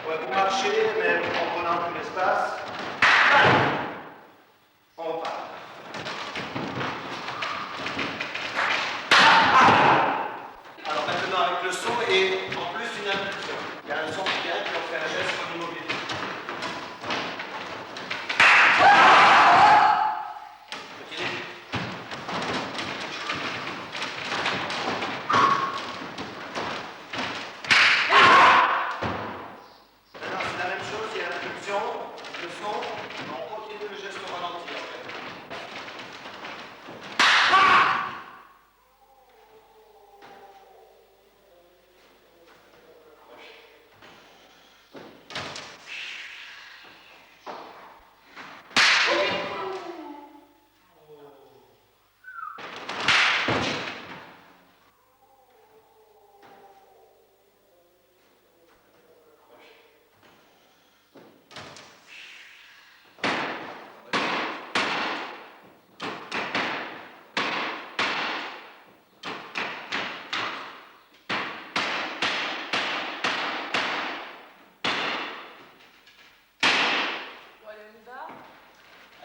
Ouais, vous marchez, mais en prenant tout l'espace. On repart. Alors maintenant avec le son et en plus une impulsion. Il y a un son qui vient, puis on fait un geste comme immobilier.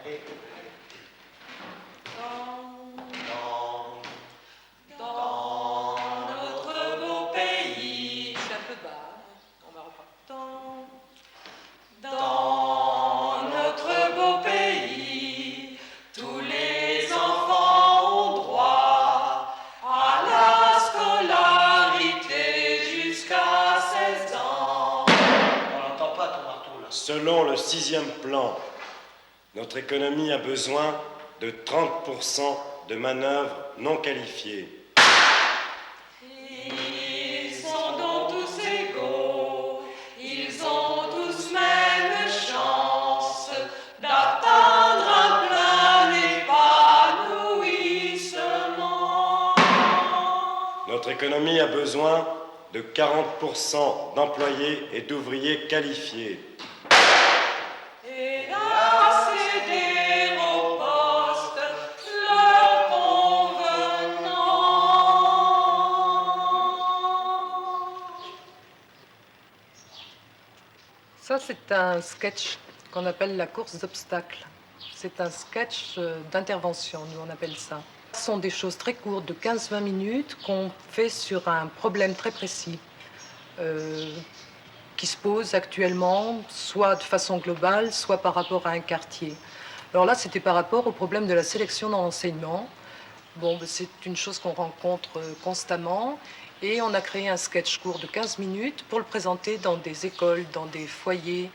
Allez. Dans notre beau pays. Je suis un peu bas. On va reprendre. Dans notre beau pays, tous les enfants ont droit à la scolarité jusqu'à 16 ans. On n'entend pas ton marteau là. Selon le 6e plan, notre économie a besoin de 30% de manœuvres non qualifiées. Ils sont donc tous égaux, ils ont tous même chance d'atteindre un plein épanouissement. Notre économie a besoin de 40% d'employés et d'ouvriers qualifiés. Et accéder au poste leur convenant. Ça, c'est un sketch qu'on appelle la course d'obstacles. C'est un sketch d'intervention, nous on appelle ça. Ce sont des choses très courtes, de 15-20 minutes, qu'on fait sur un problème très précis qui se pose actuellement, soit de façon globale, soit par rapport à un quartier. Alors là, c'était par rapport au problème de la sélection dans l'enseignement. Bon, c'est une chose qu'on rencontre constamment. Et on a créé un sketch court de 15 minutes pour le présenter dans des écoles, dans des foyers,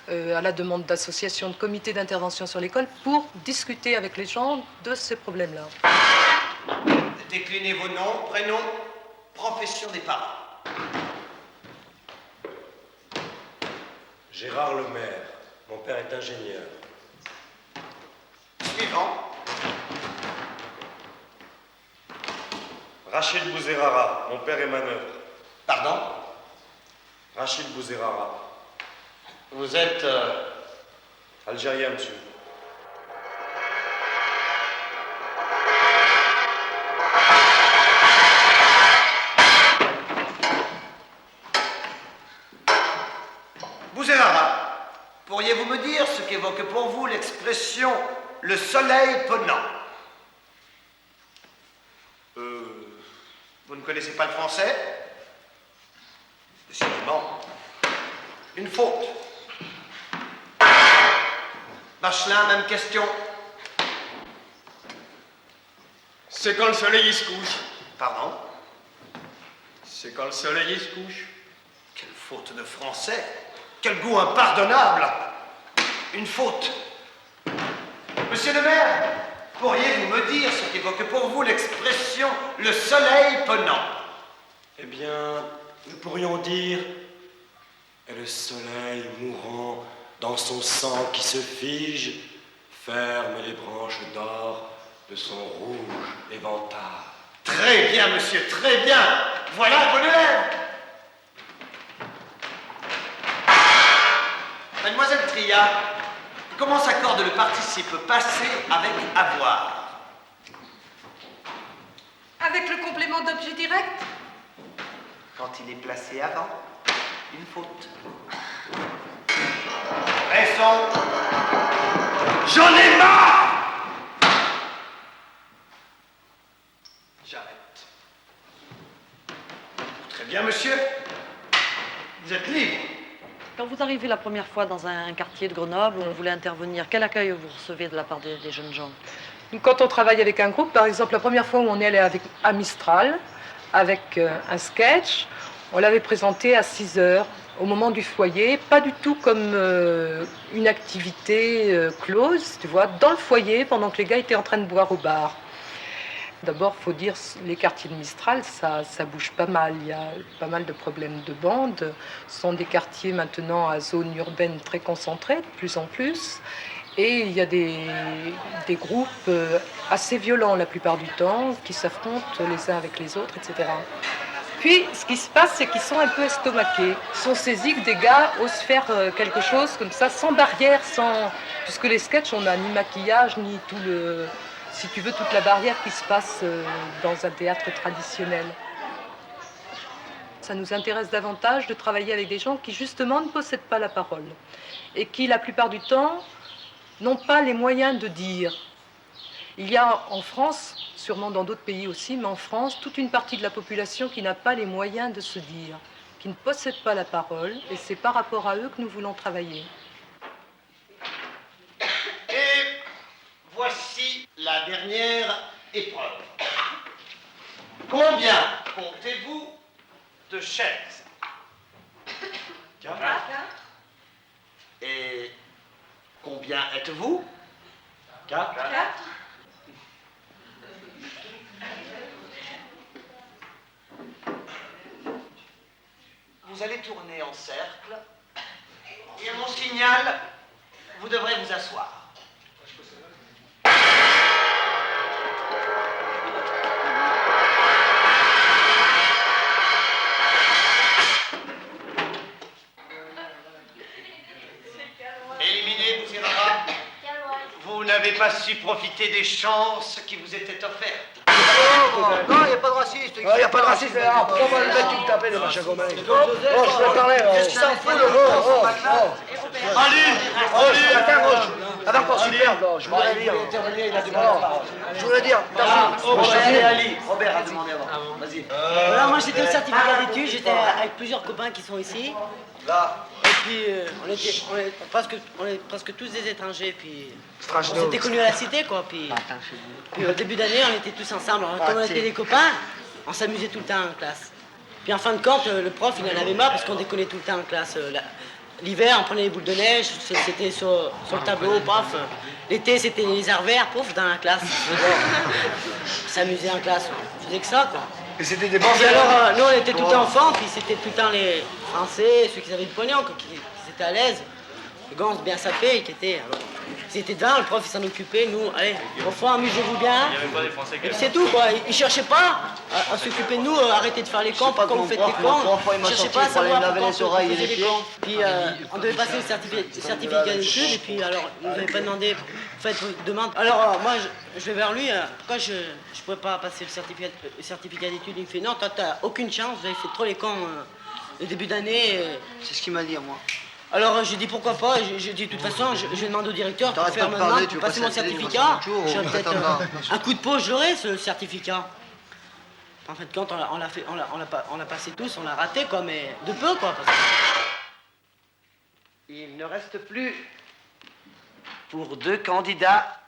à la demande d'associations, de comités d'intervention sur l'école, pour discuter avec les gens de ces problèmes-là. Déclinez vos noms, prénoms, profession des parents. Gérard Lemaire, mon père est ingénieur. Suivant. Rachid Bouzerara, mon père est manœuvre. Pardon? Rachid Bouzerara. Vous êtes... Algérien, monsieur. Bouzerara, pourriez-vous me dire ce qu'évoque pour vous l'expression « le soleil ponant » ? Vous ne connaissez pas le français ? Décidément, une faute. Bachelin, même question. C'est quand le soleil il se couche. Pardon ? C'est quand le soleil il se couche. Quelle faute de français! Quel goût impardonnable! Une faute. Monsieur le maire, pourriez-vous me dire ce qu'évoque pour vous l'expression « le soleil ponant » ? Eh bien, nous pourrions dire « Et le soleil mourant dans son sang qui se fige, ferme les branches d'or de son rouge éventail. » Très bien, monsieur, très bien. Voilà vos élèves. Mademoiselle Tria, comment s'accorde le participe passé avec avoir? Avec le complément d'objet direct? Quand il est placé avant, une faute. Bresson, j'en ai marre! J'arrête. Très bien, monsieur. Vous êtes libre. Quand vous arrivez la première fois dans un quartier de Grenoble où on voulait intervenir, quel accueil vous recevez de la part des jeunes gens? Quand on travaille avec un groupe, par exemple, la première fois où on est allé à Mistral, avec un sketch, on l'avait présenté à 6 heures, au moment du foyer, pas du tout comme une activité close, tu vois, dans le foyer, pendant que les gars étaient en train de boire au bar. D'abord, il faut dire, les quartiers de Mistral, ça bouge pas mal. Il y a pas mal de problèmes de bande. Ce sont des quartiers maintenant à zone urbaine très concentrée, de plus en plus. Et il y a des groupes assez violents la plupart du temps, qui s'affrontent les uns avec les autres, etc. Puis, ce qui se passe, c'est qu'ils sont un peu estomaqués. Ils sont saisis que des gars osent faire quelque chose comme ça, sans barrière, puisque les sketchs, on n'a ni maquillage, ni tout le... Si tu veux, toute la barrière qui se passe dans un théâtre traditionnel. Ça nous intéresse davantage de travailler avec des gens qui, justement, ne possèdent pas la parole. Et qui, la plupart du temps, n'ont pas les moyens de dire. Il y a en France, sûrement dans d'autres pays aussi, mais en France, toute une partie de la population qui n'a pas les moyens de se dire, qui ne possède pas la parole, et c'est par rapport à eux que nous voulons travailler. Et voici la dernière épreuve. Combien comptez-vous de chaises? 4. Et combien êtes-vous? 4. Vous allez tourner en cercle et à mon signal, vous devrez vous asseoir. Éliminé, vous ira pas. Vous n'avez pas su profiter des chances qui vous étaient offertes. Non, il n'y a pas de raciste. Il n'y a pas de raciste. Alors, pourquoi le mec qui me tapait, le machin comme ça? Oh, je peux parler. Qu'est-ce qu'il s'en fout, le avant qu'on s'y perde, je voudrais dire. Je voulais dire. Robert a demandé avant. Vas-y. Voilà, moi j'étais au certificat d'études, j'étais avec plusieurs copains qui sont ici. Là. Et puis on est presque tous des étrangers. Puis on s'était connus à la cité quoi. Puis au début d'année on était tous ensemble. Alors, comme on était des copains, on s'amusait tout le temps en classe. Puis en fin de compte, le prof il en avait marre parce qu'on déconnait tout le temps en classe. L'hiver on prenait les boules de neige, c'était sur le tableau, paf. L'été c'était les arts verts, pouf, dans la classe. On s'amusait en classe, on faisait que ça quoi. Et c'était des bons Puis alors, nous on était tout le temps enfants, puis c'était tout le temps les Français, ceux qui avaient du pognon, qui étaient à l'aise. Les gars, on se bien sapé, qui étaient. Alors, ils étaient devant, le prof il s'en occupait, nous, allez, au fond, amusez-vous bien. Il n'y avait pas des Français qui Et puis c'est tout quoi, ils cherchaient pas à s'occuper de nous, arrêtez de faire les cons, pourquoi vous faites les cons. Ils cherchaient pas à savoir pourquoi on faisait les cons. Puis on devait passer le certificat d'études, et puis alors, il nous avait pas demandé, faites votre demande. Alors moi, je vais vers lui, pourquoi je pourrais pas passer le certificat d'études? Il me fait, non, toi t'as aucune chance, vous avez fait trop les cons le début d'année. C'est ce qu'il m'a dit, moi. Alors j'ai dit pourquoi pas, j'ai dit de toute façon je demande au directeur pour faire de maintenant, parler, pour tu veux passer mon passer la télé, certificat. on passe un tour, J'ai peut-être un coup de poche, je l'aurai ce certificat. En fait quand on l'a passé tous, on l'a raté quoi, mais de peu quoi. Parce que... Il ne reste plus pour 2 candidats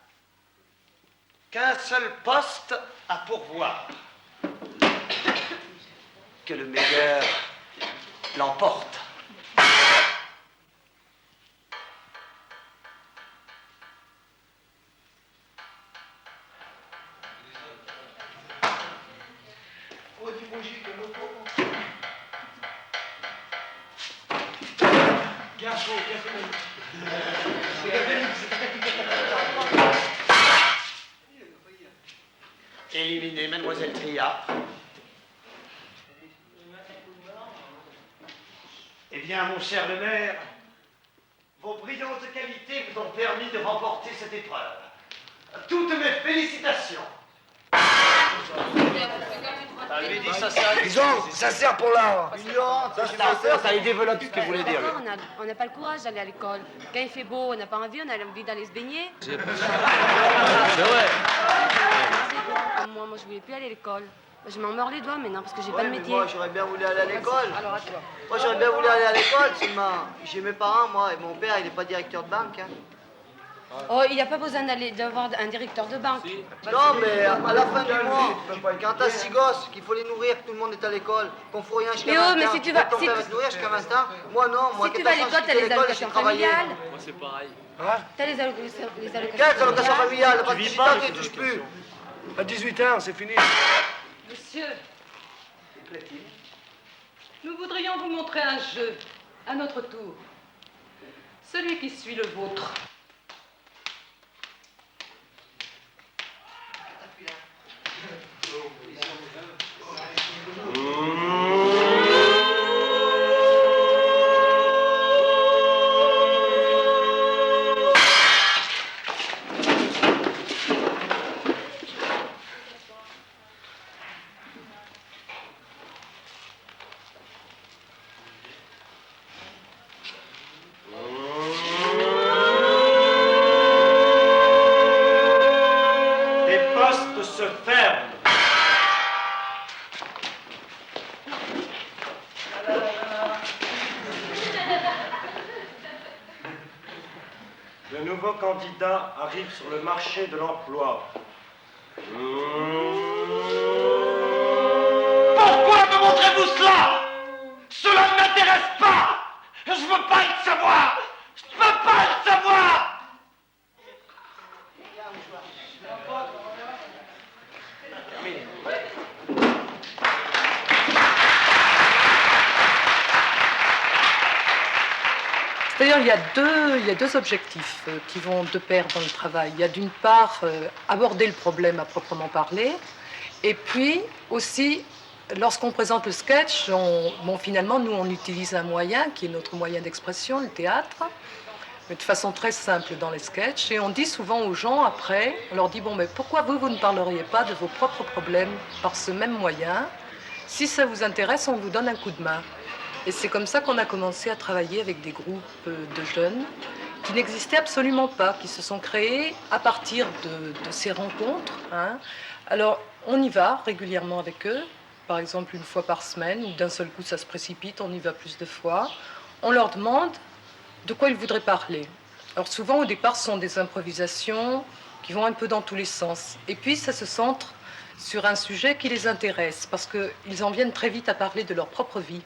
qu'un seul poste à pourvoir. Que le meilleur l'emporte. Éliminé, mademoiselle Tria. Eh bien, mon cher le maire, vos brillantes qualités vous ont permis de remporter cette épreuve. Toutes mes félicitations. Ça lui dit ça sert. Disons, ça sert pour l'art. Ça y développe ce que vous voulez dire. On n'a pas le courage d'aller à l'école. Quand il fait beau, on n'a pas envie, on a envie d'aller se baigner. C'est vrai. Moi, je voulais plus aller à l'école. Je m'en mords les doigts maintenant parce que j'ai pas de métier. Moi, j'aurais bien voulu aller à l'école. Alors à toi. Moi, j'aurais bien voulu aller à l'école, seulement j'ai mes parents, moi, et mon père, il n'est pas directeur de banque. Hein. Oh, il n'y a pas besoin d'avoir un directeur de banque. Non, mais à la fin du mois, quand t'as 6 gosses, qu'il faut les nourrir, que tout le monde est à l'école, qu'on fout rien jusqu'à Mais 20 oh, mais ans, si tu vas... ton père va te nourrir jusqu'à 20 ans, moi non, moi Si tu vas à l'école, t'as les allocations familiales. Moi, c'est pareil. T'as les allocations Quelles allocations familiales? Pas de vis 18 pas ans, avec tu les ne touches plus. À 18 ans, c'est fini. Monsieur, nous voudrions vous montrer un jeu, à notre tour. Celui qui suit le vôtre. Les postes se ferment. De nouveaux candidats arrivent sur le marché de l'emploi. Pourquoi me montrez-vous cela? Cela ne m'intéresse pas. Je ne veux pas le savoir. Je ne veux pas le savoir. C'est-à-dire, il y a deux objectifs qui vont de pair dans le travail. Il y a d'une part aborder le problème à proprement parler, et puis aussi, lorsqu'on présente le sketch, finalement, nous, on utilise un moyen qui est notre moyen d'expression, le théâtre, mais de façon très simple dans les sketchs, et on dit souvent aux gens après, on leur dit, bon, mais pourquoi vous ne parleriez pas de vos propres problèmes par ce même moyen? Si ça vous intéresse, on vous donne un coup de main. Et c'est comme ça qu'on a commencé à travailler avec des groupes de jeunes qui n'existaient absolument pas, qui se sont créés à partir de ces rencontres. Hein. Alors, on y va régulièrement avec eux, par exemple une fois par semaine, ou d'un seul coup ça se précipite, on y va plus de fois. On leur demande de quoi ils voudraient parler. Alors souvent, au départ, ce sont des improvisations qui vont un peu dans tous les sens. Et puis, ça se centre sur un sujet qui les intéresse, parce qu'ils en viennent très vite à parler de leur propre vie,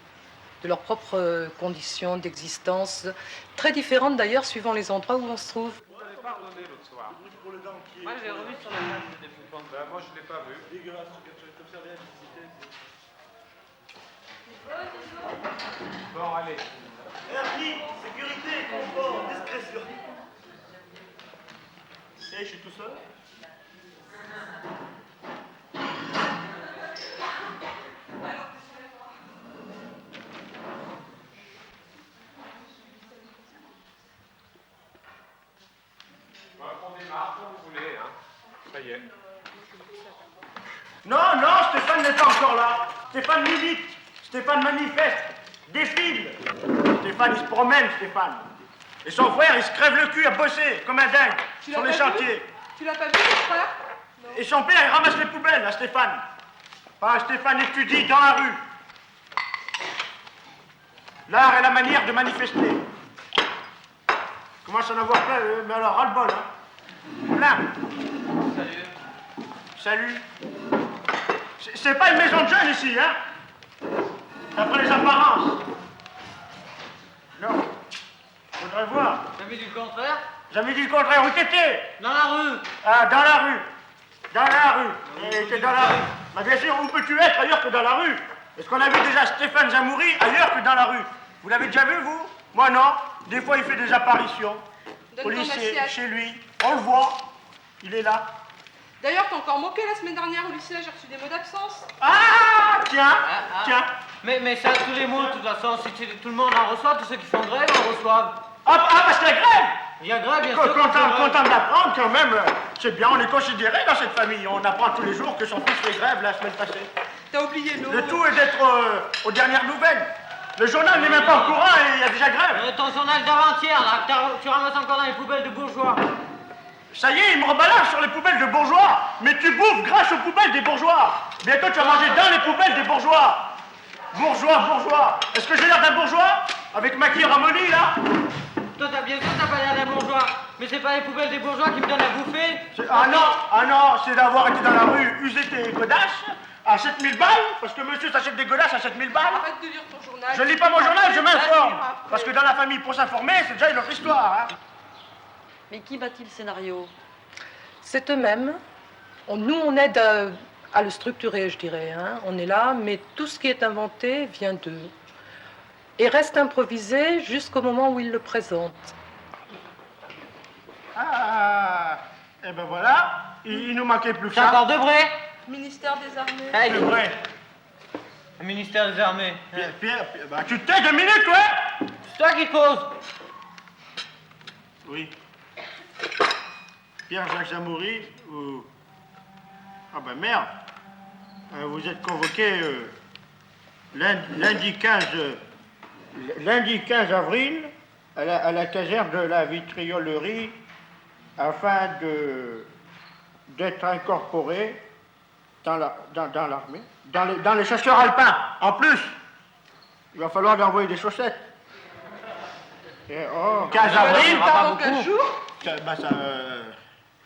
de leurs propres conditions d'existence, très différentes d'ailleurs suivant les endroits où on se trouve. Vous n'avez pas redonné l'autre soir. Moi, j'ai revu sur la table de développement. Ben, moi, je ne l'ai pas vu. Bon, allez. Merci, sécurité, confort, discrétion. Et je suis tout seul. On démarre quand vous voulez, hein. Ça y est. Non, non, Stéphane n'est pas encore là. Stéphane milite. Stéphane manifeste. Défile. Stéphane, il se promène, Stéphane. Et son frère, il se crève le cul à bosser comme un dingue sur les chantiers. Tu l'as pas vu, ton frère? Et son père, il ramasse les poubelles, à Stéphane. Ah, Stéphane étudie dans la rue. L'art est la manière de manifester. Commence à en avoir plein, mais alors ras-le-bol, hein. Plein. Salut. C'est pas une maison de jeunes ici, hein. D'après les apparences. Non. Faudrait voir. Jamais du contraire? Jamais dit le contraire. Où t'étais? Dans la rue. Ah, dans la rue. Dans la rue. Et t'es dans la rue. Bah, bien sûr, où peux-tu être ailleurs que dans la rue? Est-ce qu'on a vu déjà Stéphane Zamouri ailleurs que dans la rue? Vous l'avez déjà vu, vous? Moi, non. Des fois, il fait des apparitions. Au lycée, chez lui. On le voit. Il est là. D'ailleurs, t'as encore moqué la semaine dernière au lycée, j'ai reçu des mots d'absence. Ah, tiens, tiens. Mais ça, tous les mots, de toute façon, si tout le monde en reçoit, tous ceux qui font grève en reçoivent. Parce qu'il y a grève. Il y a grève, bien sûr. Content de l'apprendre quand même. C'est bien, on est considéré dans cette famille. On apprend tous les jours que son fils fait grève la semaine passée. T'as oublié l'eau. Le tout est d'être aux dernières nouvelles. Le journal n'est même pas au courant et il y a déjà grève. Ton journal d'avant-hier, là, que tu ramasses encore dans les poubelles de bourgeois. Ça y est, il me rebalance sur les poubelles de bourgeois. Mais tu bouffes grâce aux poubelles des bourgeois. Bientôt, tu vas manger dans les poubelles des bourgeois. Bourgeois. Est-ce que j'ai l'air d'un bourgeois? Avec ma cuillère ramollie, là? Toi, t'as bien sûr, t'as pas l'air d'un bourgeois. Mais c'est pas les poubelles des bourgeois qui me donnent à bouffer. Ah non, c'est d'avoir été dans la rue, user tes godasses à 7000 balles, parce que monsieur s'achète des godasses à 7000 balles. Arrête de lire ton journal. Je lis pas mon journal, je m'informe. Après. Parce que dans la famille, pour s'informer, c'est déjà une autre histoire. Hein. Mais qui bâtit le scénario? C'est eux-mêmes. Nous, on aide à le structurer, je dirais. Hein. On est là, mais tout ce qui est inventé vient d'eux. Et reste improvisé jusqu'au moment où ils le présentent. Ah, et ben voilà, il nous manquait plus que C'est ça. encore Debré. Ministère des Armées. Hey, C'est vrai. le ministère des Armées. Pierre, bah, tu te tais 2 minutes, ouais? C'est toi qui causes. Oui. Pierre-Jacques Zamoury, ou... Ah ben merde. Vous êtes convoqué lundi 15 avril à la caserne de la Vitriolerie afin d'être incorporé dans l'armée, dans les chasseurs alpins. En plus, il va falloir lui envoyer des chaussettes. 15 avril, Il part dans 15 jours.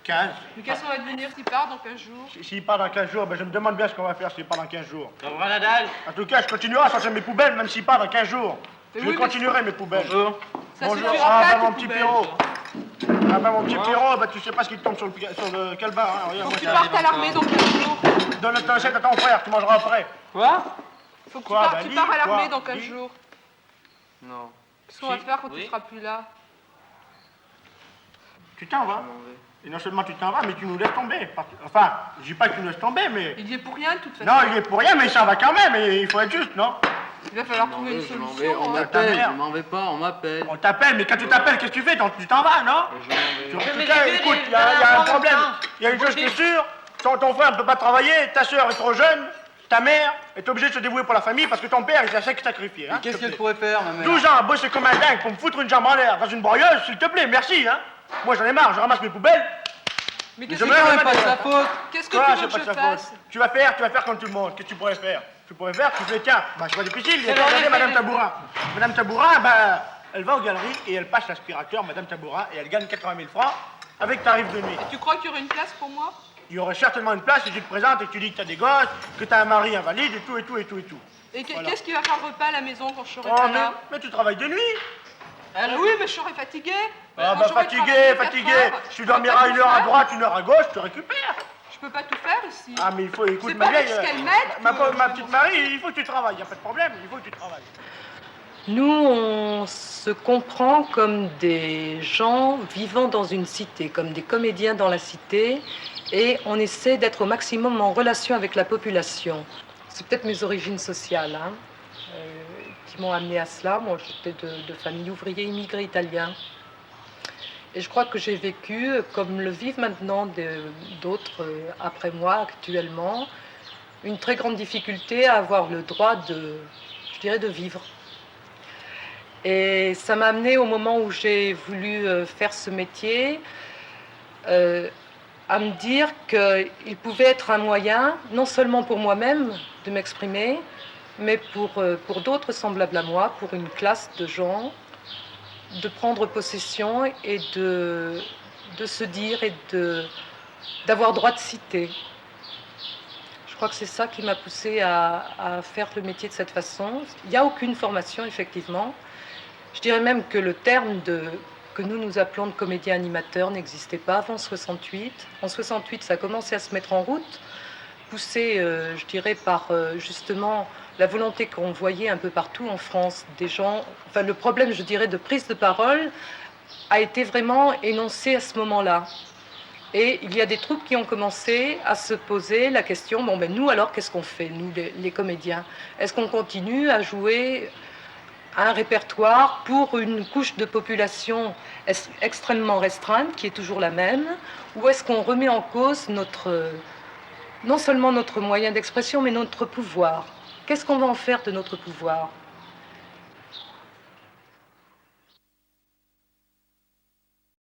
15. Mais qu'est-ce qu'on va devenir s'il part dans 15 jours? S'il part dans 15 jours, ben je me demande bien ce qu'on va faire s'il part dans 15 jours. Au revoir, Nadal. En tout cas, je continuerai à sortir mes poubelles, même s'il part dans 15 jours. Mais Je oui, mais continuerai mes poubelles. Bonjour. Ça Bonjour. suffira Ah, pas, ben, mon tes petit poubelles. Pierrot. Ah, ben, mon petit Pierrot, ben, tu sais pas ce qui te tombe sur le calbar. Hein. Regarde, Faut moi, que tu ça- partes à l'armée dans 15 jours. Donne le assiette à ton frère, tu mangeras après. Quoi? Faut que Quoi, tu bah, pars à lis, l'armée quoi, dans 15 lis. jours. Non. Qu'est-ce qu'on va Si. faire quand Oui. tu seras plus là? Tu t'en vas. Et non seulement tu t'en vas, mais tu nous laisses tomber. Enfin, je dis pas que tu nous laisses tomber, mais... Il y est pour rien de toute façon. Non, il est pour rien, mais il s'en va quand même, et il faut être juste, non? Il va falloir trouver une Je m'en solution. vais, on hein. m'appelle, mère. je m'en vais pas, on m'appelle. On t'appelle, mais quand tu t'appelles, qu'est-ce que tu fais? Tu t'en vas, non? Je m'en vais. En tout mais cas, j'ai vu écoute, des- il y a un des problème. enfants. Il y a une chose qui est sûre, ton frère ne peut pas travailler, ta sœur est trop jeune, ta mère est obligée de se débrouiller pour la famille parce que ton père, il s'est sacrifié. Hein, Qu'est-ce s'il te qu'elle plaît. pourrait faire, ma mère? 12 ans à bosser comme un dingue pour me foutre une jambe en l'air dans une broyeuse, s'il te plaît, merci, hein. Moi, j'en ai marre, je ramasse mes poubelles. Mais Je qu'est-ce me que C'est tu quand veux même pas de sa faute. Qu'est-ce que Quoi, tu veux c'est que pas je de sa fasse? faute. Tu vas faire comme tout le monde. Qu'est-ce que tu pourrais faire? Tu pourrais faire, tu fais, tiens, bah, c'est pas difficile, il y a C'est regardez vrai, Madame mais- Tabourin. Madame Tabourin, bah, elle va aux galeries et elle passe l'aspirateur, Madame Tabourin, et elle gagne 80 000 francs avec tarif de nuit. Tu crois qu'il y aurait une place pour moi? Il y aurait certainement une place si tu te présentes et que tu dis que tu as des gosses, que tu as un mari invalide et tout, et tout, et tout, et tout. Et Voilà. qu'est-ce qui va faire le repas à la maison quand je serai Oh, pas mais, là? mais tu travailles de nuit. Ah oui, mais je serai fatiguée. Ah, Quand bah, j'aurai fatigué, travaillé 4 fatigué. heures, Tu je peux dormiras pas une tout heure à faire. droite, une heure à gauche, tu récupères. Je peux pas tout faire ici. Ah, mais il faut, écoute, C'est ma pas avec vieille, ce qu'elle m'aide ma que- petite Marie, il faut que tu travailles, il n'y a pas de problème, il faut que tu travailles. Nous, on se comprend comme des gens vivant dans une cité, comme des comédiens dans la cité, et on essaie d'être au maximum en relation avec la population. C'est peut-être mes origines sociales hein, qui m'ont amené à cela. Moi, j'étais de famille ouvrier immigré italien. Et je crois que j'ai vécu, comme le vivent maintenant d'autres après moi actuellement, une très grande difficulté à avoir le droit de vivre. Et ça m'a amené au moment où j'ai voulu faire ce métier à me dire qu'il pouvait être un moyen, non seulement pour moi-même de m'exprimer, mais pour d'autres semblables à moi, pour une classe de gens, de prendre possession et de se dire et d'avoir droit de citer. Je crois que c'est ça qui m'a poussée à faire le métier de cette façon. Il n'y a aucune formation, effectivement. Je dirais même que le terme que nous appelons de comédien animateur n'existait pas avant 68. En 68, ça a commencé à se mettre en route, poussé, je dirais, par justement la volonté qu'on voyait un peu partout en France. Des gens, enfin, le problème, je dirais, de prise de parole a été vraiment énoncé à ce moment-là. Et il y a des troupes qui ont commencé à se poser la question, bon ben nous alors qu'est-ce qu'on fait, nous les comédiens? Est-ce qu'on continue à jouer un répertoire pour une couche de population extrêmement restreinte, qui est toujours la même, ou est-ce qu'on remet en cause non seulement notre moyen d'expression, mais notre pouvoir. Qu'est-ce qu'on va en faire de notre pouvoir?